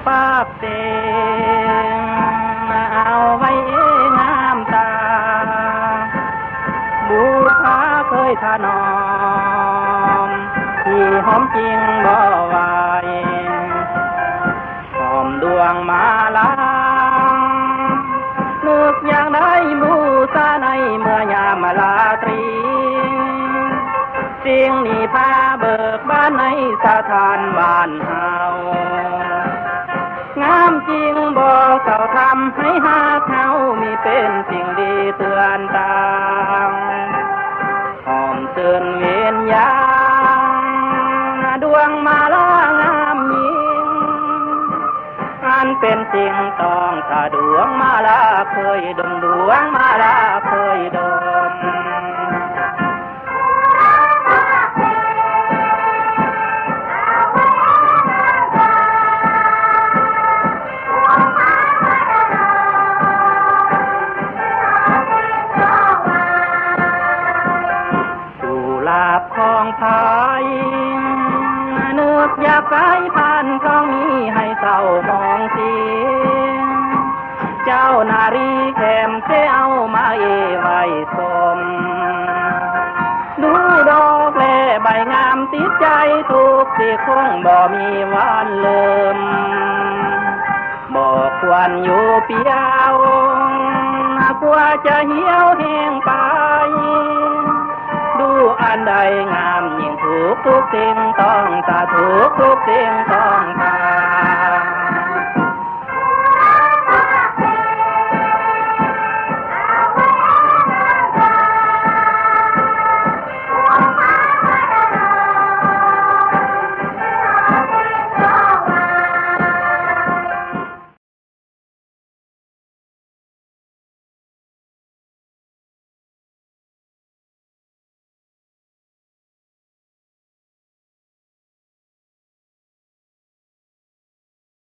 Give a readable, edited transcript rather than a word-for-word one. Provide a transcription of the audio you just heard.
ปากเต็งเอาไว้งามตาบูชาเคยถนอมที่หอมจริงบ่ไหวหอมดวงมาลานึกอย่างใดบูชาในเมื่อยามลาตรีสิ่งนี้พาเบิกบ้านในสถานบ้านเฮางามจริงบอกเก่าทำให้หาเขามีเป็นสิ่งดีเตือนตางหอมเตือนเวียนยางดวงมาลางามยิ่งอันเป็นสิ่งต้องตาดวงมาลาเคยดมดวงมาลาเคยดมของไทยนึกอยากไปผ่านท้องนี้ให้เศร้ามองเสียเจ้านารีแคมเสเอามาไว้สมดูดอกแลใบงามติดใจทุกที่คงบ่มีวันเลิมบอกควรอยู่เปียวกลัวจะเหี่ยวแห้งไปดูอันใดงามยิ่งทุกสิ่งต้องตาทุกสิ่งต้องตา